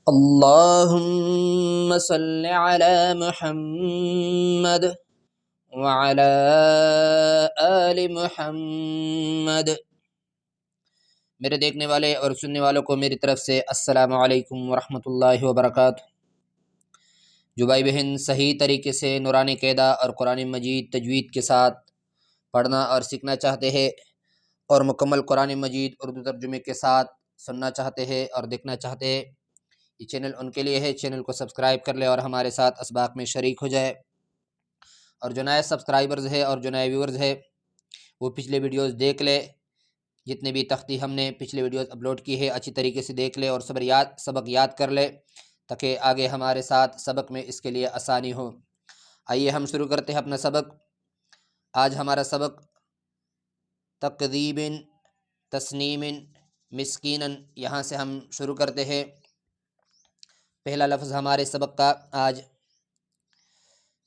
اللهم صل على محمد وعلى آل محمد۔ میرے دیکھنے والے اور سننے والوں کو میری طرف سے السلام علیکم ورحمۃ اللہ وبرکاتہ۔ جو بھائی بہن صحیح طریقے سے نورانی قاعدہ اور قرآن مجید تجوید کے ساتھ پڑھنا اور سیکھنا چاہتے ہیں اور مکمل قرآن مجید اردو ترجمے کے ساتھ سننا چاہتے ہیں اور دیکھنا چاہتے ہیں، یہ چینل ان کے لیے ہے۔ چینل کو سبسکرائب کر لے اور ہمارے ساتھ اسباق میں شریک ہو جائے، اور جو نئے سبسکرائبرز ہے اور جو نئے ویورز ہے وہ پچھلے ویڈیوز دیکھ لے۔ جتنے بھی تختی ہم نے پچھلے ویڈیوز اپلوڈ کی ہے اچھی طریقے سے دیکھ لے اور سبق یاد کر لے، تاکہ آگے ہمارے ساتھ سبق میں اس کے لیے آسانی ہو۔ آئیے ہم شروع کرتے ہیں اپنا سبق۔ آج ہمارا سبق تقذیب تسنیم مسکینا، یہاں سے ہم شروع کرتے ہیں۔ پہلا لفظ ہمارے سبق کا آج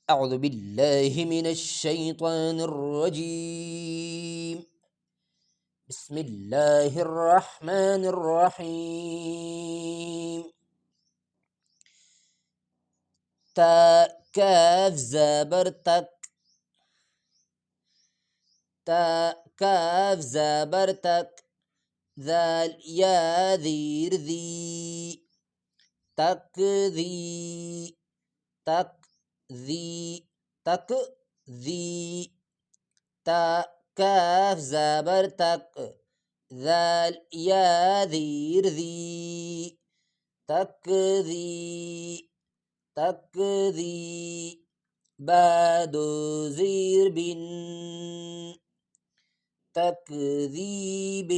اعوذ باللہ من الشیطان الرجیم، بسم اللہ الرحمن الرحیم۔ تا کاف زبر تک، تا کاف زبر تک، ذال یا زیر ذی، تک ذی، تک ذی، تک ذی، تا کاف زبر تک، ذال یا زیر ذی، تک ذی، تک ذی، باد زیر بن، تکذیب،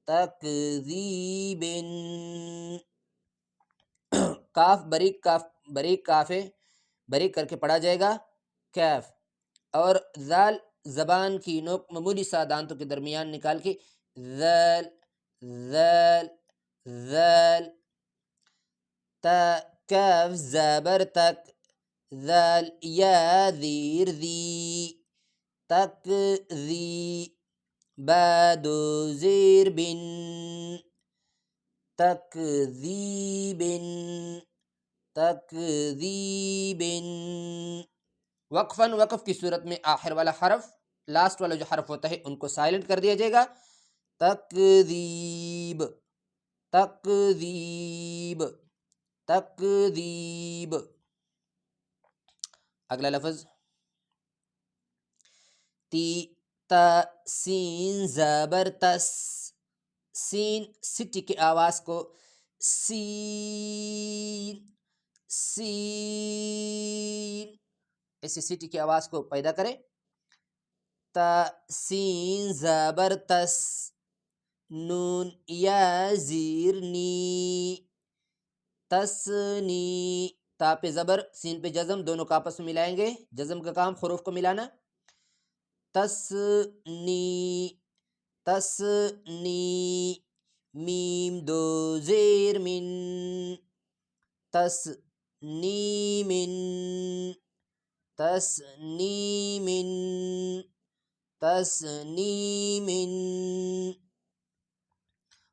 تکذیب، کاف باریک کاف ہے، باریک کر کے پڑھا جائے گا کیف، اور ذال زبان کی نوک معمولی سا دانتوں کے درمیان نکال کے ذال، ذال، ذال، تا کاف زبر تک، ذال یا زیر ذی، تک ذی، باد زیر بن، تکذیب، تکذیب۔ وقفاً، وقف کی صورت میں آخر والا حرف، لاسٹ والا جو حرف ہوتا ہے ان کو سائلنٹ کر دیا جائے گا۔ تکذیب، تکذیب، تکذیب۔ اگلا لفظ تی، تا سین زبر تس، سین سٹی کی آواز کو سین، سین، ایسے سٹی کی آواز کو پیدا کرے۔ تا سین زبر تس، نون یا زیر نی، تسنی، تا پہ زبر سین پہ جزم، دونوں کو آپس میں ملائیں گے، جزم کا کام حروف کو ملانا۔ تسنی، تسنی، میم دو زیر من، تسنیم، تسنیم، تسنیم۔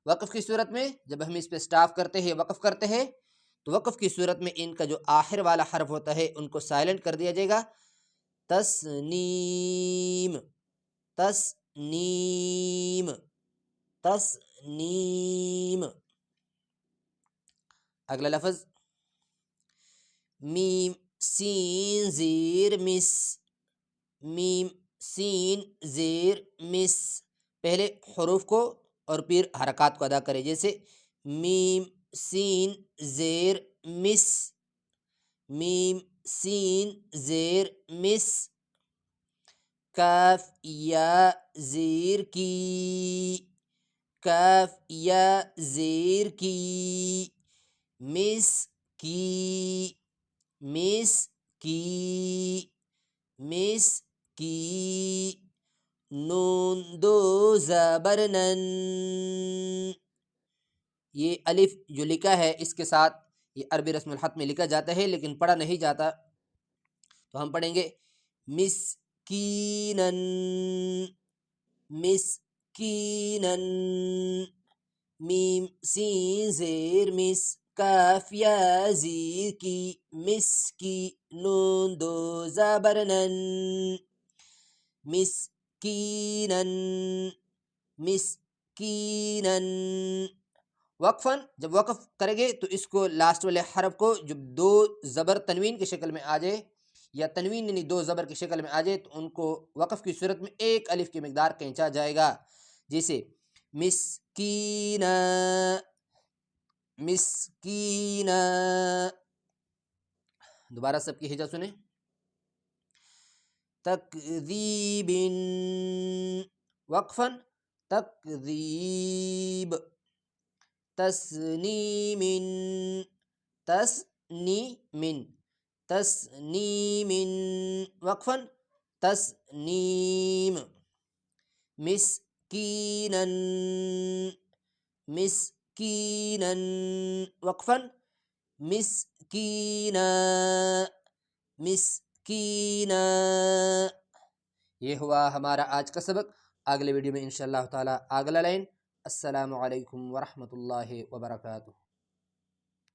وقف کی صورت میں جب ہم اس پہ سٹاف کرتے ہیں، وقف کرتے ہیں، تو وقف کی صورت میں ان کا جو آخر والا حرف ہوتا ہے ان کو سائلنٹ کر دیا جائے گا۔ تسنیم، تسنیم، تسنیم۔ اگلا لفظ میم سین زیر مس، میم سین زیر مس، پہلے حروف کو اور پھر حرکات کو ادا کرے، جیسے میم سین زیر مس، میم سین زیر مس، کاف یا زیر کی، کاف یا زیر کی، مس کی، مس کی، مس کی، نون دو زبر نن، یہ الف جو لکھا ہے اس کے ساتھ یہ عربی رسم الخط میں لکھا جاتا ہے لیکن پڑھا نہیں جاتا، تو ہم پڑھیں گے مسکینن، مسکینن، میم سین زیر مس کاف یا زیر کی مس کی نون دو زبر نن مسکینن مسکینن وقفاً جب وقف کریں گے تو اس کو لاسٹ والے حرف کو جب دو زبر تنوین کی شکل میں آ جائے یا تنوین یعنی دو زبر کی شکل میں آ جائے تو ان کو وقف کی صورت میں ایک الف کی مقدار کھینچا جائے گا، جیسے مسکینہ مسکینہ۔ دوبارہ سب کی ہجا سنیں، تکذیب وقفاً تکذیب، تسنیم تسنیم تسنیم وقفاً تسنیم، مسکینا مسکینا وقفاً مسکینا مسکینا۔ یہ ہوا ہمارا آج کا سبق، اگلے ویڈیو میں انشاءاللہ تعالی اگلا لائن۔ السلام علیکم ورحمۃ اللہ وبرکاتہ۔